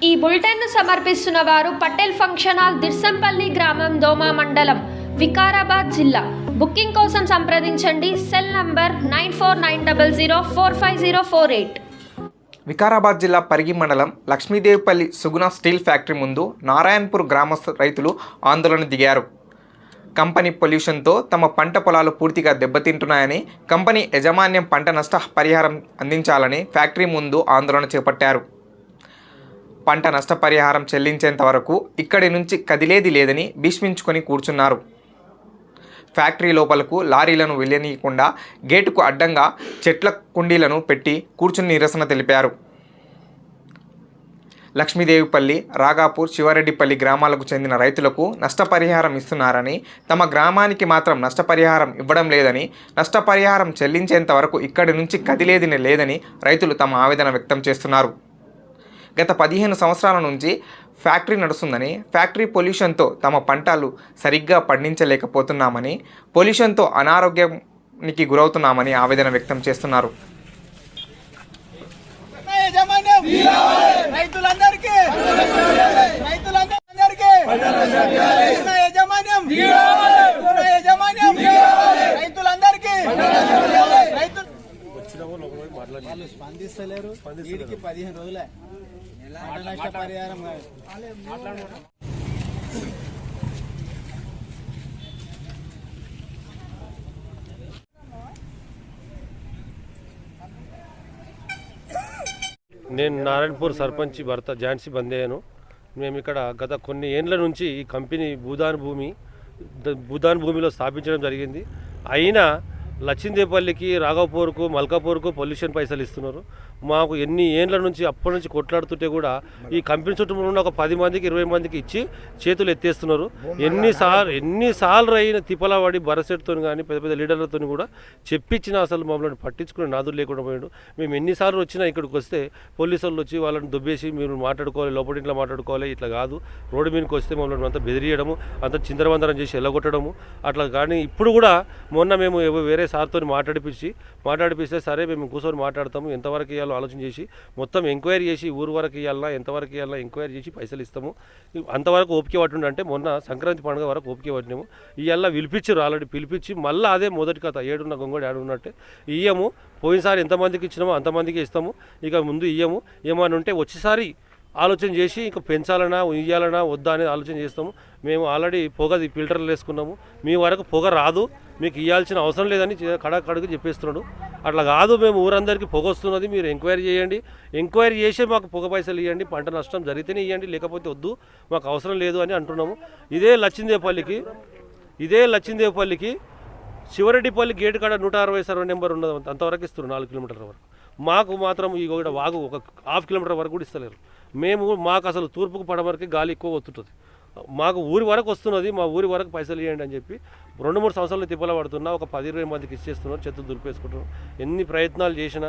ఈ బులెటిన్ ను సమర్పిస్తున్న వారు పటేల్ ఫంక్షన్ హాల్, దిర్సంపల్లి గ్రామం, దోమా మండలం, వికారాబాద్ జిల్లా. బుకింగ్ కోసం సంప్రదించండి. Cell number 9490045048. వికారాబాద్ జిల్లా పరిగి మండలం లక్ష్మీదేవిపల్లి సుగుణ స్టీల్ ఫ్యాక్టరీ ముందు నారాయణపూర్ గ్రామస్థ రైతులు ఆందోళన దిగారు. కంపెనీ పొల్యూషన్తో తమ పంట పొలాలు పూర్తిగా దెబ్బతింటున్నాయని, కంపెనీ యాజమాన్యం పంట నష్ట పరిహారం అందించాలని ఫ్యాక్టరీ ముందు ఆందోళన చేపట్టారు. పంట నష్టపరిహారం చెల్లించేంత వరకు ఇక్కడి నుంచి కదిలేది లేదని భీష్మించుకొని కూర్చున్నారు. ఫ్యాక్టరీ లోపలకు లారీలను వెళ్ళనీయకుండా గేటుకు అడ్డంగా చెట్ల కుండీలను పెట్టి కూర్చుని నిరసన తెలిపారు. లక్ష్మీదేవిపల్లి, రాగాపూర్, శివారెడ్డిపల్లి గ్రామాలకు చెందిన రైతులకు నష్టపరిహారం ఇస్తున్నారని, తమ గ్రామానికి మాత్రం నష్టపరిహారం ఇవ్వడం లేదని, నష్టపరిహారం చెల్లించేంత వరకు ఇక్కడి నుంచి కదిలేది లేదని రైతులు తమ ఆవేదన వ్యక్తం చేస్తున్నారు. గత 15 సంవత్సరాల నుంచి ఫ్యాక్టరీ నడుస్తుందని, ఫ్యాక్టరీ పొల్యూషన్తో తమ పంటలు సరిగ్గా పండించలేకపోతున్నామని, పొల్యూషన్తో అనారోగ్యానికి గురవుతున్నామని ఆవేదన వ్యక్తం చేస్తున్నారు. స్పందిస్తలేరు. 15 రోజులే నష్టపరిహారం నేను నారాయణపూర్ సర్పంచ్ భర్త ఝాన్సీ బందేను. మేము ఇక్కడ గత కొన్ని ఏండ్ల నుంచి ఈ కంపెనీ భూదాన్ భూమిలో స్థాపించడం జరిగింది. అయినా లచ్చిందేపల్లికి, రాఘవపూర్కు, మల్కాపూర్కు పొల్యూషన్ పైసలు ఇస్తున్నారు. మాకు ఎన్ని ఏండ్ల నుంచి అప్పటి నుంచి కొట్లాడుతుంటే ఈ కంపెనీ చుట్టూ ఉన్న ఒక 10 మందికి 20 మందికి ఇచ్చి చేతులు ఎత్తేస్తున్నారు. ఎన్నిసార్లు అయిన తిప్పలవాడి భరసెట్తో కానీ పెద్ద పెద్ద లీడర్లతో కూడా చెప్పించిన అసలు మమ్మల్ని పట్టించుకునే నాదులు లేకుండా పోయాడు. మేము ఎన్నిసార్లు వచ్చినా ఇక్కడికి వస్తే పోలీసు వాళ్ళు వచ్చి వాళ్ళని దుబ్బేసి మీరు మాట్లాడుకోవాలి, లోపలింట్లో మాట్లాడుకోవాలి, ఇట్లా కాదు, రోడ్డు మీదకి వస్తే మమ్మల్ని అంతా బెదిరియడము, అంత చిందరవందరం చేసి ఎల్లగొట్టడము అట్లా. కానీ ఇప్పుడు కూడా మొన్న మేము వేరే సార్తో మాట్లాడిపిస్తే సరే మేము కూర్చొని మాట్లాడతాము, ఎంతవరకు ఇవ్వాలో ఆలోచన చేసి మొత్తం ఎంక్వైరీ చేసి ఊరు వరకు ఇవ్వాలన్నా ఎంతవరకు ఇవ్వాలన్నా ఎంక్వైరీ చేసి పైసలు ఇస్తాము. అంతవరకు ఓపిక పట్టుండే మొన్న సంక్రాంతి పండుగ వరకు ఓపిక పట్టినాము. ఇవాళ పిలిపించారు, ఆల్రెడీ పిలిపించి మళ్ళీ అదే మొదటి కథ, ఏడున్న గొంగడు ఏడున్నట్టే ఇయ్యము. పోయినసారి ఎంతమందికి ఇచ్చినామో అంతమందికి ఇస్తాము, ఇక ముందు ఇయ్యము. ఏమైనా ఉంటే వచ్చేసారి ఆలోచన చేసి ఇంకా పెంచాలన్నా ఇయ్యాలన్నా వద్దా అనేది ఆలోచన చేస్తాము. మేము ఆల్రెడీ పొగది ఫిల్టర్లు వేసుకున్నాము. మీ వరకు పొగ రాదు, మీకు ఇవ్వాల్సిన అవసరం లేదని కడకు చెప్పేస్తున్నాడు. అట్లా కాదు, మేము ఊరందరికీ పొగ వస్తున్నది, మీరు ఎంక్వైరీ చేయండి, ఎంక్వైరీ చేసి మాకు పొగ పైసలు ఇవ్వండి, పంట నష్టం జరిగితేనే ఇవ్వండి, లేకపోతే వద్దు, మాకు అవసరం లేదు అని అంటున్నాము. ఇదే లచ్చిందేపల్లికి శివరెడ్డిపల్లి గేటు కాడ 160 సర్వే నెంబర్ ఉన్నది, అంతవరకు ఇస్తున్నారు 4 కిలోమీటర్ల వరకు. మాకు మాత్రం ఈ వాగు ఒక 1/2 కిలోమీటర్ వరకు కూడా ఇస్తలేరు. మాకు అసలు తూర్పుకు పడమరకి గాలి ఎక్కువ వస్తుంటుంది, మాకు ఊరి వరకు వస్తున్నది, మా ఊరి వరకు పైసలు ఇవ్వండి అని చెప్పి 2-3 సంవత్సరాలు తిప్పల పడుతున్నా. ఒక 10-20 మందికి ఇచ్చేస్తున్నారు, చెత్త దులిపేసుకుంటున్నారు. ఎన్ని ప్రయత్నాలు చేసినా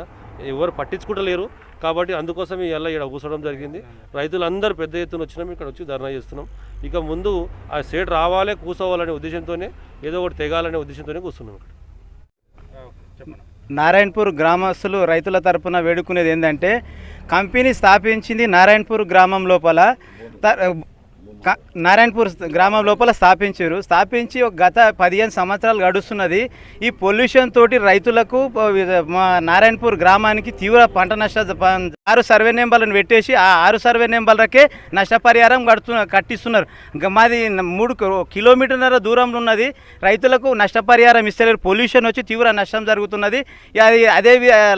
ఎవరు పట్టించుకుంటలేరు. కాబట్టి అందుకోసం ఇలా ఇక్కడ కూర్చోవడం జరిగింది. రైతులందరూ పెద్ద ఎత్తున వచ్చినాం, ఇక్కడ వచ్చి ధర్నా చేస్తున్నాం. ఇక ముందు ఆ స్టేట్ రావాలే, కూర్చోవాలనే ఉద్దేశంతోనే, ఏదో ఒకటి తెగాలనే ఉద్దేశంతోనే కూర్చున్నాం ఇక్కడ. నారాయణపూర్ గ్రామస్తులు రైతుల తరపున వేడుకునేది ఏంటంటే, కంపెనీ స్థాపించింది నారాయణపూర్ గ్రామం లోపల, స్థాపించి ఒక గత 15 సంవత్సరాలు గడుస్తున్నది. ఈ పొల్యూషన్ తోటి రైతులకు మా నారాయణపూర్ గ్రామానికి తీవ్ర పంట నష్ట 6 సర్వే నెంబర్లను పెట్టేసి ఆ 6 సర్వే నెంబర్లకే నష్టపరిహారం కట్టిస్తున్నారు. మాది 3 కిలోమీటర్ల దూరంలో ఉన్నది, రైతులకు నష్టపరిహారం ఇస్తలేరు. పొల్యూషన్ వచ్చి తీవ్ర నష్టం జరుగుతున్నది. అదే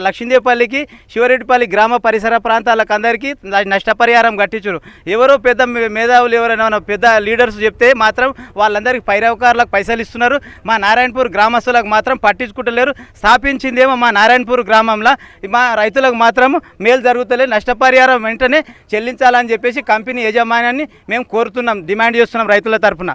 లక్ష్మీదేవిపల్లికి, శివరెడ్డిపల్లి గ్రామ పరిసర ప్రాంతాలకు అందరికీ నష్టపరిహారం కట్టించారు. ఎవరో పెద్ద మేధావులు ఎవరైనా పెద్ద లీడర్స్ చెప్తే మాత్రం వాళ్ళందరికీ పైరవకారులకు పైసలు ఇస్తున్నారు. మా నారాయణపూర్ గ్రామస్తులకు మాత్రం పట్టించుకుంటలేరు. స్థాపించిందేమో మా నారాయణపూర్ గ్రామంలో, మా రైతులకు మాత్రం మేలు జరుగుతలేదు. నష్టపరిహారం వెంటనే చెల్లించాలని చెప్పేసి కంపెనీ యాజమాన్యాన్ని మేము కోరుతున్నాం, డిమాండ్ చేస్తున్నాం రైతుల తరఫున.